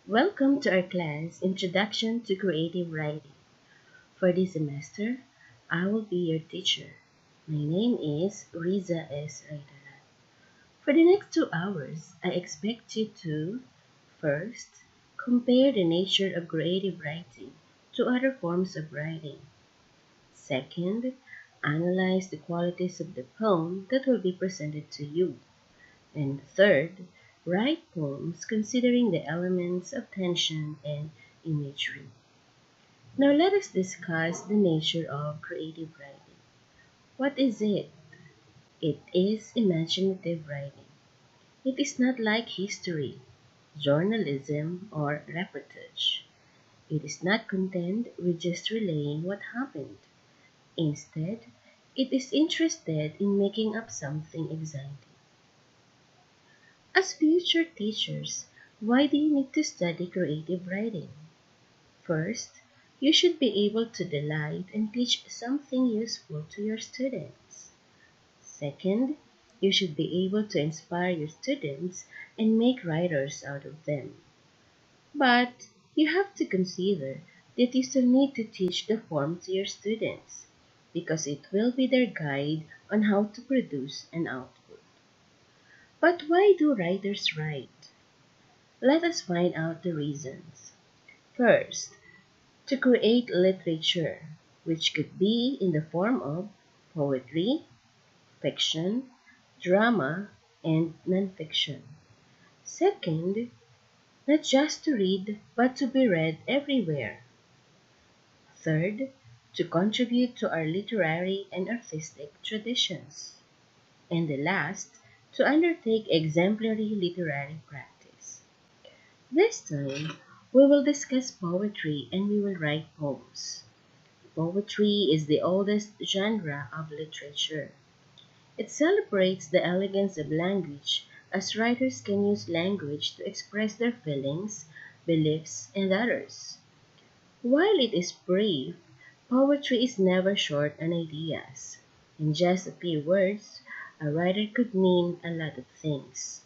Welcome to our class, Introduction to Creative Writing. For this semester, I will be your teacher. My name is Riza S. Raidaran. For the next 2 hours, I expect you to first, compare the nature of creative writing to other forms of writing. Second, analyze the qualities of the poem that will be presented to you. And third, write poems considering the elements of tension and imagery. Now let us discuss the nature of creative writing. What is it? It is imaginative writing. It is not like history, journalism, or reportage. It is not content with just relaying what happened. Instead, it is interested in making up something exciting. As future teachers, why do you need to study creative writing? First, you should be able to delight and teach something useful to your students. Second, you should be able to inspire your students and make writers out of them. But you have to consider that you still need to teach the form to your students because it will be their guide on how to produce an output. But why do writers write? Let us find out the reasons. First, to create literature, which could be in the form of poetry, fiction, drama, and nonfiction. Second, not just to read, but to be read everywhere. Third, to contribute to our literary and artistic traditions. And the last, to undertake exemplary literary practice. This time, we will discuss poetry and we will write poems. Poetry is the oldest genre of literature. It celebrates the elegance of language as writers can use language to express their feelings, beliefs, and others. While it is brief, poetry is never short on ideas. In just a few words, a writer could mean a lot of things.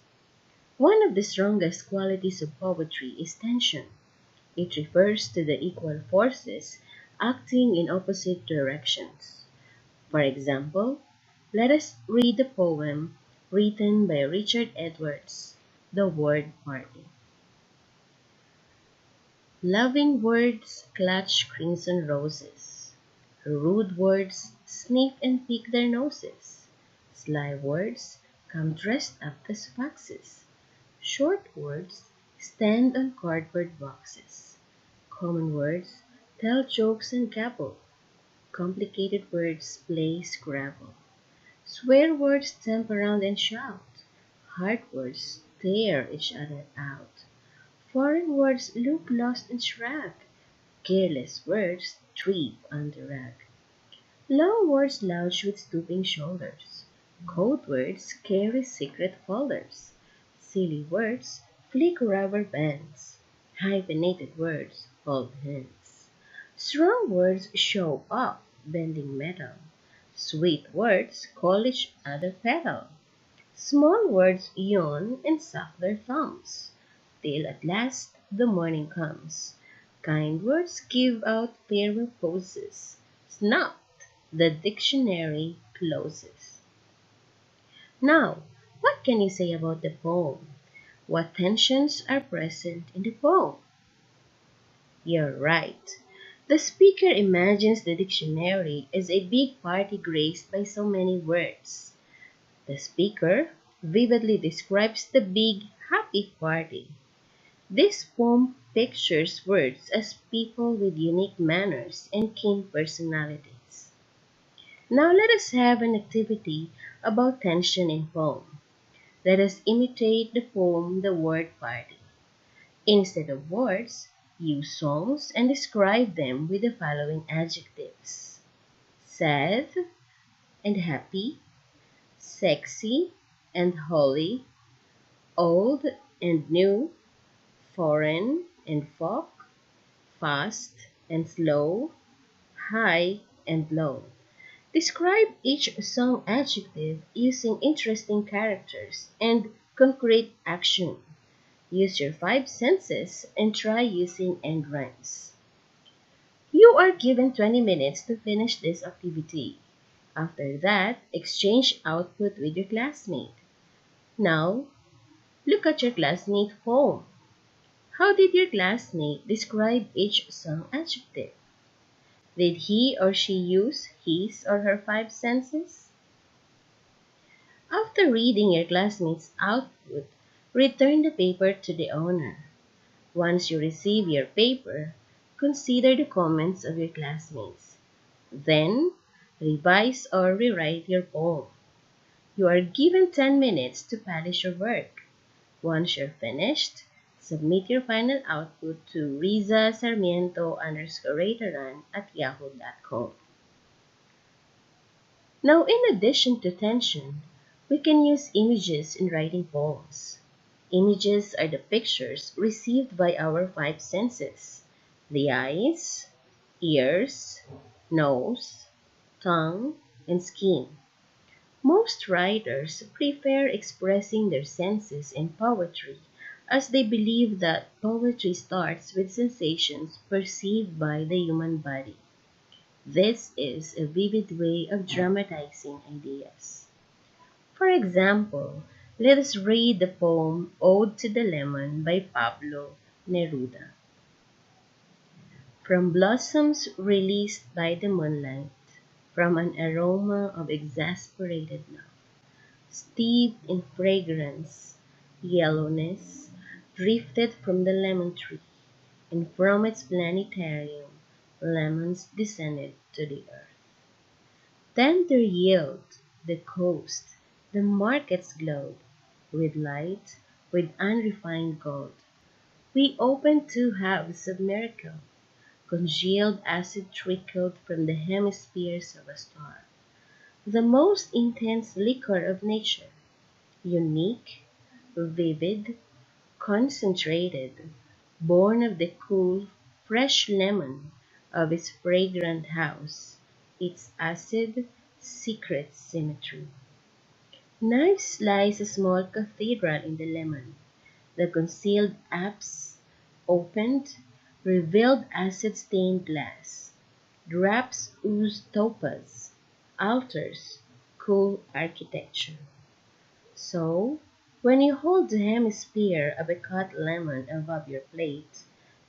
One of the strongest qualities of poetry is tension. It refers to the equal forces acting in opposite directions. For example, let us read the poem written by Richard Edwards, The Word Party. Loving words clutch crimson roses. Rude words sniff and pick their noses. Sly words come dressed up as foxes. Short words stand on cardboard boxes. Common words tell jokes and gabble. Complicated words play Scrabble. Swear words stamp around and shout. Hard words tear each other out. Foreign words look lost and shrug. Careless words trip on the rug. Long words lounge with stooping shoulders. Code words carry secret folders. Silly words flick rubber bands. Hyphenated words hold hands. Strong words show off, bending metal. Sweet words call each other petal. Small words yawn and suck their thumbs. Till at last the morning comes. Kind words give out farewell poses. Snap! The dictionary closes. Now, what can you say about the poem? What tensions are present in the poem? You're right. The speaker imagines the dictionary as a big party graced by so many words. The speaker vividly describes the big, happy party. This poem pictures words as people with unique manners and keen personalities. Now let us have an activity about tension in poem. Let us imitate the poem The Word Party. Instead of words, use songs and describe them with the following adjectives: sad and happy, sexy and holy, old and new, foreign and folk, fast and slow, high and low. Describe each song adjective using interesting characters and concrete action. Use your five senses and try using end rhymes. You are given 20 minutes to finish this activity. After that, exchange output with your classmate. Now, look at your classmate's poem. How did your classmate describe each song adjective? Did he or she use his or her five senses? After reading your classmate's output, return the paper to the owner. Once you receive your paper, consider the comments of your classmates. Then, revise or rewrite your poem. You are given 10 minutes to polish your work. Once you're finished, submit your final output to rizasarmiento_restaurant@yahoo.com. Now, in addition to tension, we can use images in writing poems. Images are the pictures received by our five senses: the eyes, ears, nose, tongue, and skin. Most writers prefer expressing their senses in poetry, as they believe that poetry starts with sensations perceived by the human body. This is a vivid way of dramatizing ideas. For example, let us read the poem Ode to the Lemon by Pablo Neruda. From blossoms released by the moonlight, from an aroma of exasperated love, steeped in fragrance, yellowness drifted from the lemon tree, and from its planetarium lemons descended to the earth. Then there yield the coast, the markets glowed, with light, with unrefined gold. We opened two halves of miracle, congealed acid trickled from the hemispheres of a star, the most intense liquor of nature, unique, vivid, concentrated, born of the cool, fresh lemon of its fragrant house, its acid, secret symmetry. Knife slice a small cathedral in the lemon. The concealed apse opened, revealed acid-stained glass. Drops ooze topaz, altars, cool architecture. So, when you hold the hemisphere of a cut lemon above your plate,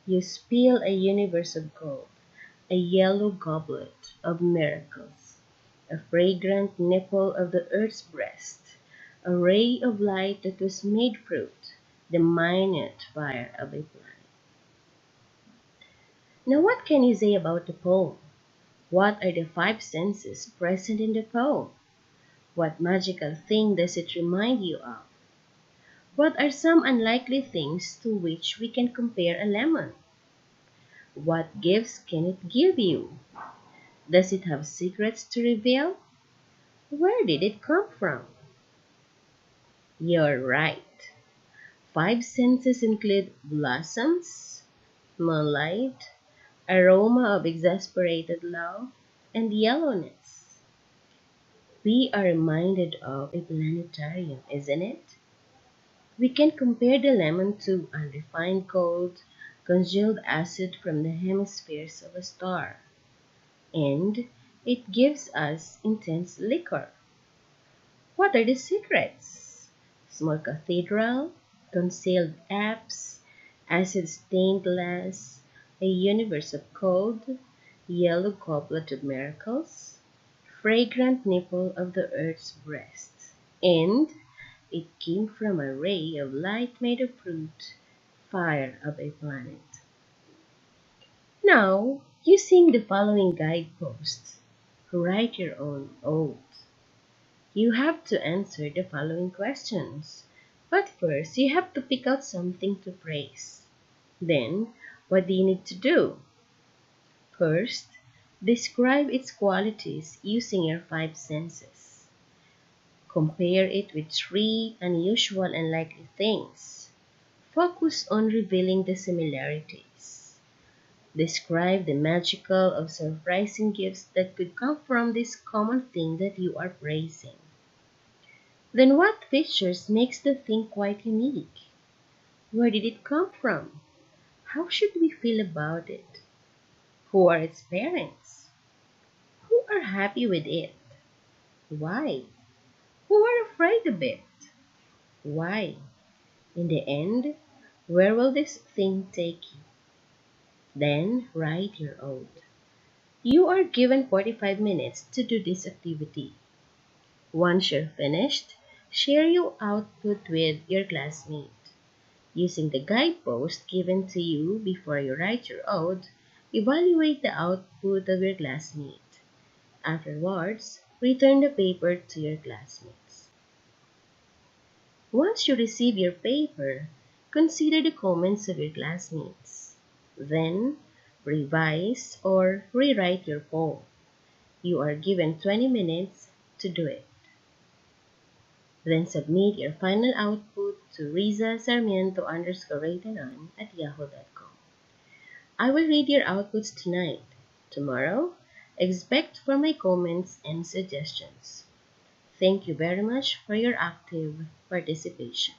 you spill a universe of gold, a yellow goblet of miracles, a fragrant nipple of the earth's breast, a ray of light that was made fruit, the minute fire of a plant. Now what can you say about the poem? What are the five senses present in the poem? What magical thing does it remind you of? What are some unlikely things to which we can compare a lemon? What gifts can it give you? Does it have secrets to reveal? Where did it come from? You're right. Five senses include blossoms, moonlight, aroma of exasperated love, and yellowness. We are reminded of a planetarium, isn't it? We can compare the lemon to unrefined gold, congealed acid from the hemispheres of a star, and it gives us intense liquor. What are the secrets? Small cathedral, concealed apse, acid-stained glass, a universe of cold, yellow goblet of miracles, fragrant nipple of the earth's breast, and it came from a ray of light made of fruit, fire of a planet. Now, using the following guideposts, write your own ode. You have to answer the following questions. But first, you have to pick out something to praise. Then, what do you need to do? First, describe its qualities using your five senses. Compare it with three unusual and likely things. Focus on revealing the similarities. Describe the magical or surprising gifts that could come from this common thing that you are praising. Then what features makes the thing quite unique? Where did it come from? How should we feel about it? Who are its parents? Who are happy with it? Why? Who are afraid of it? Why? In the end, where will this thing take you? Then write your ode. You are given 45 minutes to do this activity. Once you're finished, share your output with your classmate. Using the guidepost given to you before you write your ode, evaluate the output of your classmate. Afterwards, return the paper to your classmates. Once you receive your paper, consider the comments of your classmates. Then, revise or rewrite your poem. You are given 20 minutes to do it. Then submit your final output to Riza Sarmiento _89 at yahoo.com. I will read your outputs tonight. Tomorrow, expect for my comments and suggestions. Thank you very much for your active participation.